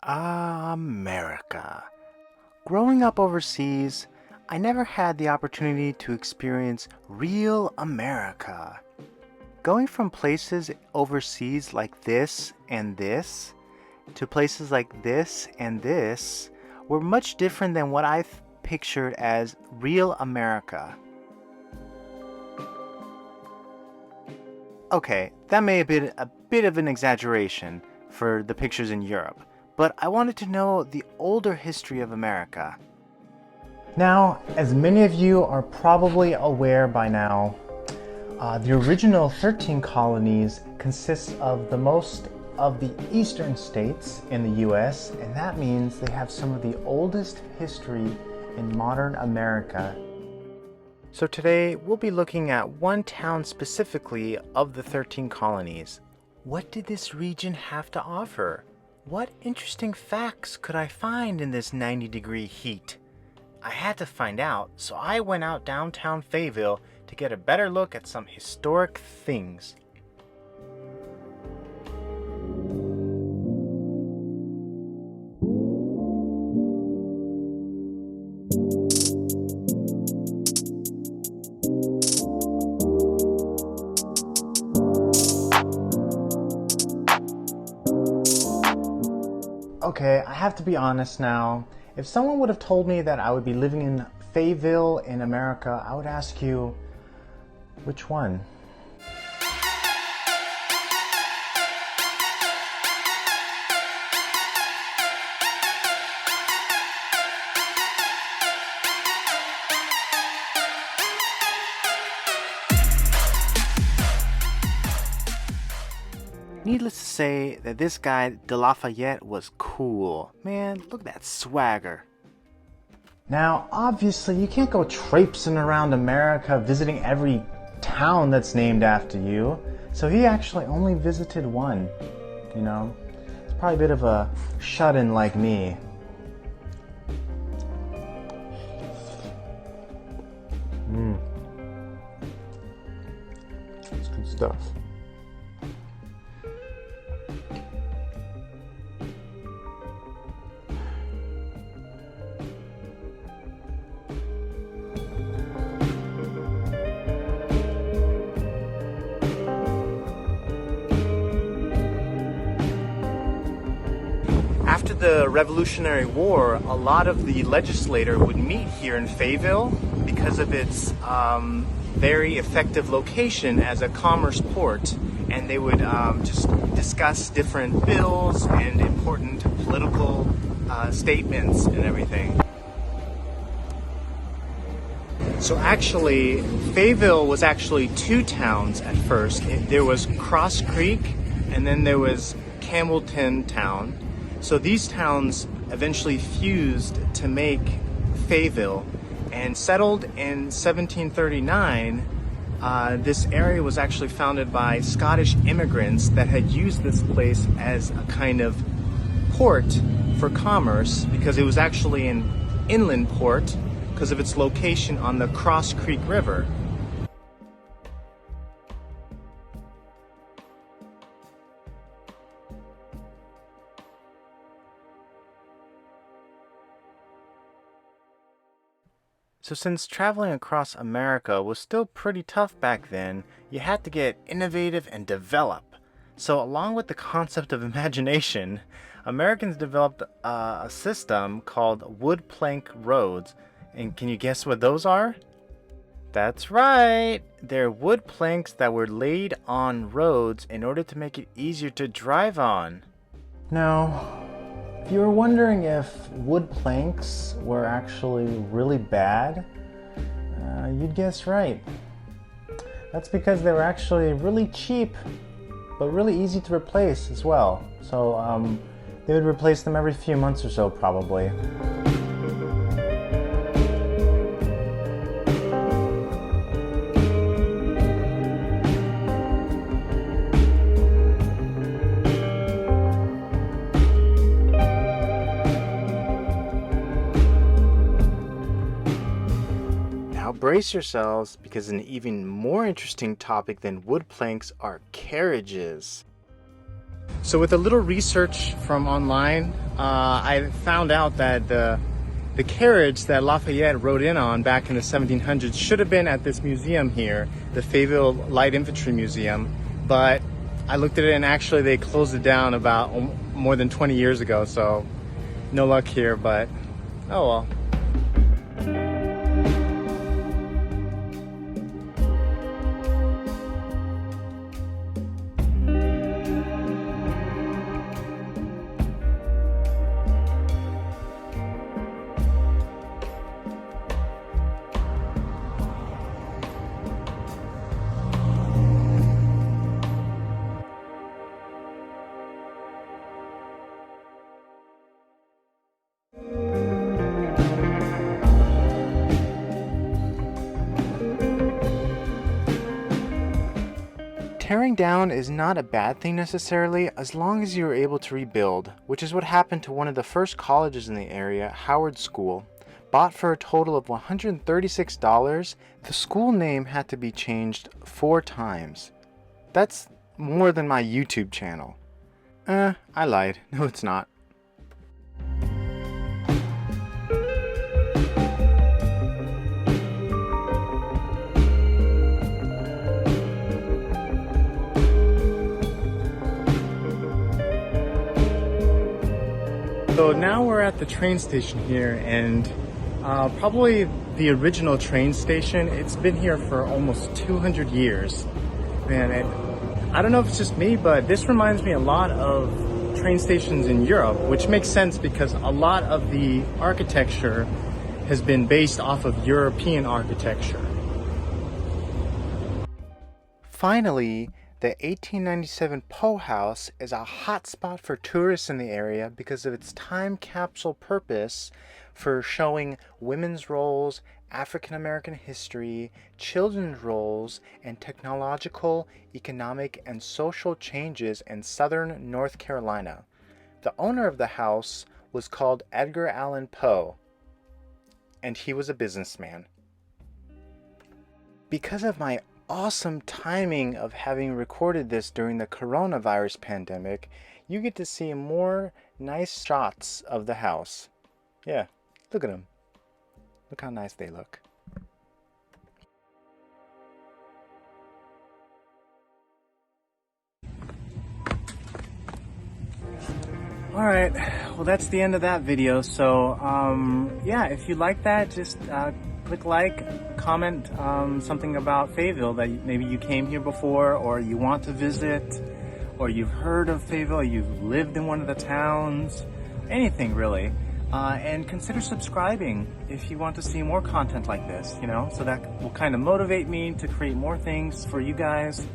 Ah, America. Growing up overseas, I never had the opportunity to experience real America. Going from places overseas like this and this to places like this and this were much different than what I've pictured as real America. Okay, that may have been a bit of an exaggeration for the pictures in Europe, but I wanted to know the older history of America. Now, as many of you are probably aware by now, the original 13 colonies consist of the most of the eastern states in the US, and that means they have some of the oldest history in modern America. So today we'll be looking at one town specifically of the 13 colonies. What did this region have to offer? What interesting facts could I find in this 90-degree heat? I had to find out, so I went out downtown Fayetteville to get a better look at some historic things. Okay, I have to be honest now. If someone would have told me that I would be living in Fayetteville in America, I would ask you, which one? Needless to say that this guy, De Lafayette, was cool. Man, look at that swagger. Now, obviously, you can't go traipsing around America visiting every town that's named after you. So he actually only visited one. You know, it's probably a bit of a shut-in like me. It's good stuff. After the Revolutionary War, a lot of the legislature would meet here in Fayetteville because of its very effective location as a commerce port, and they would just discuss different bills and important political statements and everything. So actually, Fayetteville was actually two towns at first. There was Cross Creek, and then there was Campbellton Town. So these towns eventually fused to make Fayetteville, and settled in 1739. This area was actually founded by Scottish immigrants that had used this place as a kind of port for commerce, because it was actually an inland port because of its location on the Cross Creek River. So since traveling across America was still pretty tough back then, you had to get innovative and develop. So along with the concept of imagination, Americans developed a system called wood plank roads. And can you guess what those are? That's right! They're wood planks that were laid on roads in order to make it easier to drive on. Now, if you were wondering if wood planks were actually really bad, you'd guess right. That's because they were actually really cheap, but really easy to replace as well. So they would replace them every few months or so, probably. Brace yourselves, because an even more interesting topic than wood planks are carriages. So with a little research from online, I found out that the carriage that Lafayette rode in on back in the 1700s should have been at this museum here, the Fayetteville Light Infantry Museum, but I looked at it and actually they closed it down about more than 20 years ago, so no luck here, but oh well. Tearing down is not a bad thing necessarily, as long as you are able to rebuild, which is what happened to one of the first colleges in the area, Howard School. Bought for a total of $136, the school name had to be changed 4 times. That's more than my YouTube channel. I lied. No, it's not. So now we're at the train station here, and probably the original train station. It's been here for almost 200 years. Man, I don't know if it's just me, but this reminds me a lot of train stations in Europe, which makes sense because a lot of the architecture has been based off of European architecture. Finally, the 1897 Poe House is a hotspot for tourists in the area because of its time capsule purpose for showing women's roles, African American history, children's roles, and technological, economic, and social changes in southern North Carolina. The owner of the house was called Edgar Allan Poe, and he was a businessman. Because of my awesome timing of having recorded this during the coronavirus pandemic, you get to see more nice shots of the house. Yeah, look at them. Look how nice they look. Alright, well that's the end of that video. So yeah, if you like that, just click like, comment something about Fayetteville that maybe you came here before, or you want to visit, or you've heard of Fayetteville, you've lived in one of the towns, anything really. And consider subscribing if you want to see more content like this, you know, so that will kind of motivate me to create more things for you guys.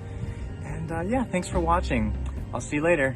And yeah, thanks for watching. I'll see you later.